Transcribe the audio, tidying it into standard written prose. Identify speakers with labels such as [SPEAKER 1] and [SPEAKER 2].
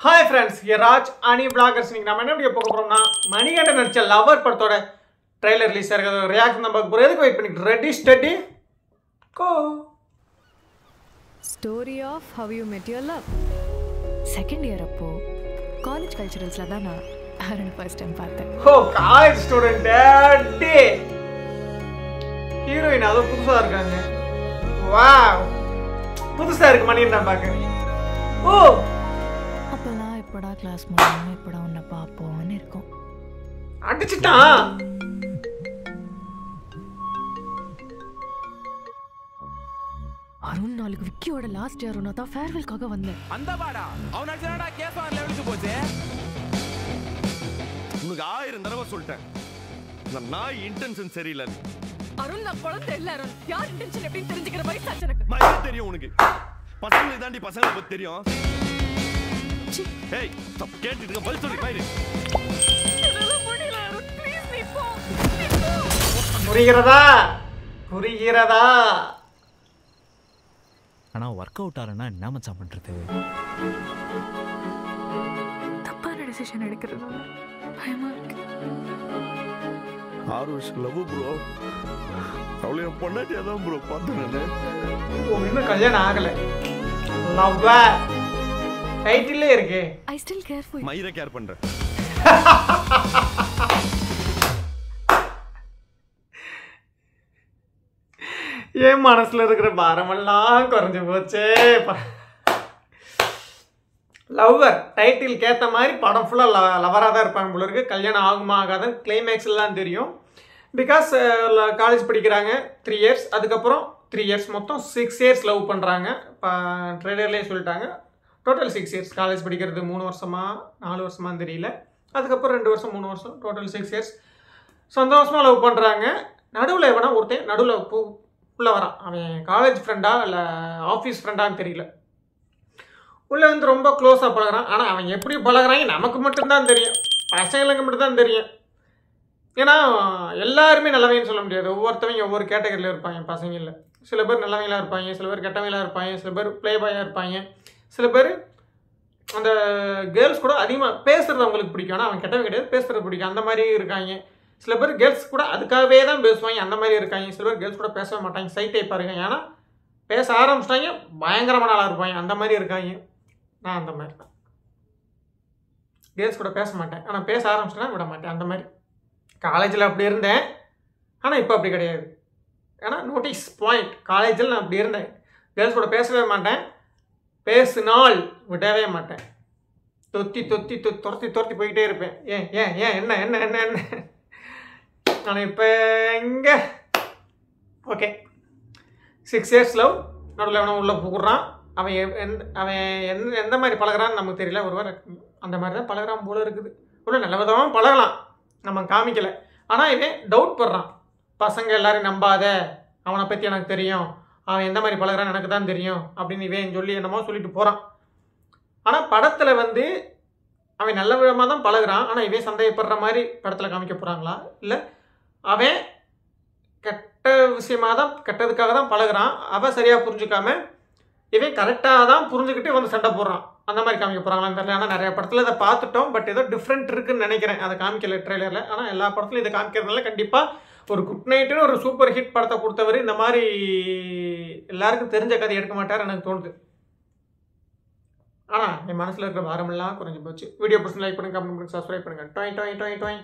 [SPEAKER 1] Hi friends, here Raj, Ani Vloggers. We are going to see Manikandan nadicha Lover படத்தோட trailer release ஆகிருக்கு. Reaction நம்ம எதுக்கு wait பண்ணிட்டு ready steady go.
[SPEAKER 2] Story of how you met your love. Second year அப்போ college culturalsல தான் நான் Arun first time பார்த்தேன்.
[SPEAKER 1] Oh, college student daddy. Heroine அது புதுசா இருக்காங்க. Wow. புதுசா இருக்கு மணிகண்டன் பாக்க. Oh.
[SPEAKER 2] அப்பலாம் எப்படா கிளாஸ் முடியும் எப்படா உன்னை பாப்போம்னு இருக்கும்.
[SPEAKER 1] அடிச்சிட்டான்.
[SPEAKER 2] அருண் நாளைக்கு விக்கியோட லாஸ்ட் இயர் நான் தான் ஃபேர்வெல்காக வந்தேன்.
[SPEAKER 3] அந்த பாடா அவன் அடிச்சனடா கேஸ் ஆன் லெவலுக்கு போச்சு.
[SPEAKER 4] உனக்கு 1000 தடவை சொல்லிட்டேன். நான் இன்டென்ஷன் சரியில்லை.
[SPEAKER 2] அருண் நான் குழந்தை இல்ல அருண். யார் இன்டென்ஷன் எப்படி தெரிஞ்சுக்கிற வயசு ஆச்சு எனக்கு.
[SPEAKER 4] மயிரே தெரியும் உனக்கு. பசங்களை தாண்டி பசங்களை பத்தி தெரியும். ஏய் தப்பு கேட்டுட்டு பதில் சொல்லு மயிரே.
[SPEAKER 1] புரிகிறதா
[SPEAKER 3] ஆனா வொர்க் அவுட் ஆறனா என்ன மச்சான் பண்றது?
[SPEAKER 2] தப்பான டிசிஷன் எடுக்கிறது பயமா இருக்கு.
[SPEAKER 4] 6 வருஷம் லவ் ப்ரோ. அவளே பொண்டாட்டியா தான் ப்ரோ பார்த்தேன் நானு.
[SPEAKER 1] இன்னும் கல்யாணம் ஆகல. லவ் டைட்டிலே இருக்கு.
[SPEAKER 2] I still care for you.
[SPEAKER 4] மயிரை கேர் பண்றேன்.
[SPEAKER 1] என் மனசுல இருக்கிற பாரமெல்லாம் குறைஞ்சு போச்சே. லவ்வர் டைட்டில் ஏற்ற மாதிரி படம் ஃபுல்லாக லவராக தான் இருப்பாங்க போல இருக்கு. கல்யாணம் ஆகுமா ஆகாதுன்னு கிளைமேக்ஸ்லாம் தெரியும். பிகாஸ் காலேஜ் படிக்கிறாங்க 3 years, அதுக்கப்புறம் 3 years, மொத்தம் 6 years லவ் பண்ணுறாங்க. இப்போ ட்ரெய்லர்லேயே சொல்லிட்டாங்க. Total 6 years. காலேஜ் படிக்கிறது 3 வருஷமா 4 வருஷமான்னு தெரியல. அதுக்கப்புறம் 2 வருஷம் 3 வருஷம் டோட்டல் 6 years சந்தோஷமாக லவ் பண்ணுறாங்க. நடுவில் எவனா ஒருத்தன் நடுவில் உள்ளே வரான். அவன் காலேஜ் ஃப்ரெண்டா இல்லை ஆஃபீஸ் ஃப்ரெண்டான்னு தெரியல. உள்ளே வந்து ரொம்ப க்ளோஸாக பழகிறான். ஆனால் அவன் எப்படி பழகிறாங்க நமக்கு மட்டும்தான் தெரியும், பசங்களுக்கு மட்டும்தான் தெரியும். ஏன்னா எல்லாருமே நல்லவங்கன்னு சொல்ல முடியாது. ஒவ்வொருத்தவங்க ஒவ்வொரு கேட்டகரியில் இருப்பாங்க. பசங்களில் சில பேர் நல்லவங்களாக இருப்பாங்க, சில பேர் கெட்டவங்களாக இருப்பாங்க, சில பேர் ப்ளே பாயாக இருப்பாங்க, சில பேர் அந்த கேர்ள்ஸ் கூட அதிகமாக பேசுகிறது அவங்களுக்கு பிடிக்கும். ஆனால் அவன் கெட்டவங்க கிடையாது, பேசுகிறது பிடிக்கும். அந்த மாதிரி இருக்காங்க. சில பேர் கேர்ள்ஸ் கூட அதுக்காகவே தான் பேசுவாங்க, அந்த மாதிரி இருக்காங்க. சில பேர் கேர்ள்ஸ் கூட பேசவே மாட்டாங்க, சைட் டைப்பாக இருக்காங்க. ஏன்னா பேச ஆரம்பிச்சிட்டாங்க பயங்கரமான ஆளாக இருப்பாங்க, அந்த மாதிரி இருக்காங்க. நான் அந்த மாதிரி தான். கேர்ள்ஸ் கூட பேச மாட்டேன், ஆனால் பேச ஆரம்பிச்சிட்டேன்னா விட மாட்டேன். அந்த மாதிரி காலேஜில் அப்படி இருந்தேன், ஆனால் இப்போ அப்படி கிடையாது. ஏன்னா நோட்டீஸ் பாயிண்ட், காலேஜில் நான் அப்படி இருந்தேன். கேர்ள்ஸ் கூட பேசவே மாட்டேன், பேசினால் விடவே மாட்டேன். தொத்தி தொத்தி துரத்தி துரத்தி போய்கிட்டே இருப்பேன். ஏன் ஏன் ஏன் என்ன என்ன என்ன என்ன நான் இப்போ எங்கே ஓகே 6 years லவ். நடுவில் எவனும் உள்ளே புகுறான். அவன் எந்த மாதிரி பழகிறான்னு நமக்கு தெரியல. ஒருவேளை அந்த மாதிரி தான் பழகிறான் போல இருக்குது. உள்ள நல்ல விதமாக பழகலாம், நம்ம காமிக்கலை. ஆனால் இவன் டவுட் படுறான். பசங்க எல்லாரும் நம்பாத, அவனை பற்றி எனக்கு தெரியும், அவன் எந்த மாதிரி பழகிறான்னு எனக்கு தான் தெரியும் அப்படின்னு இவன் சொல்லி என்னமோ சொல்லிட்டு போகிறான். ஆனால் படத்தில் வந்து அவன் நல்ல விதமாக தான் பழகிறான். ஆனால் இவன் சந்தேகப்படுற மாதிரி படத்தில் காமிக்க போகிறாங்களா, இல்லை அவன் கெட்ட விஷயமாக தான் கெட்டதுக்காக தான் பழகிறான், அவன் சரியாக புரிஞ்சுக்காம இவன் கரெக்டாக தான் புரிஞ்சுக்கிட்டு வந்து சண்டை போடுறான், அந்த மாதிரி காமிக்க போகிறாங்களான்னு தெரியல. ஆனால் நிறைய படத்தில் இதை பார்த்துட்டோம், பட் ஏதோ டிஃப்ரெண்ட் இருக்குன்னு நினைக்கிறேன். அதை காமிக்கல ட்ரெய்லரில். ஆனால் எல்லா படத்துலையும் இதை காமிக்கிறதுனால கண்டிப்பாக ஒரு குட் நைட்டுன்னு ஒரு சூப்பர் ஹிட் படத்தை கொடுத்தவர் இந்த மாதிரி எல்லாருக்கும் தெரிஞ்ச கதை எடுக்க மாட்டார் எனக்கு தோணுது. ஆனால் என் மனசில் இருக்கிற பாரமெல்லாம் குறைஞ்சி போச்சு. வீடியோ பிடிச்சி லைக் பண்ணுங்க, கமெண்ட் பண்ணுங்க, சப்ஸ்கிரைப் பண்ணுங்கள். டொய் டொய் டொய் டொய்.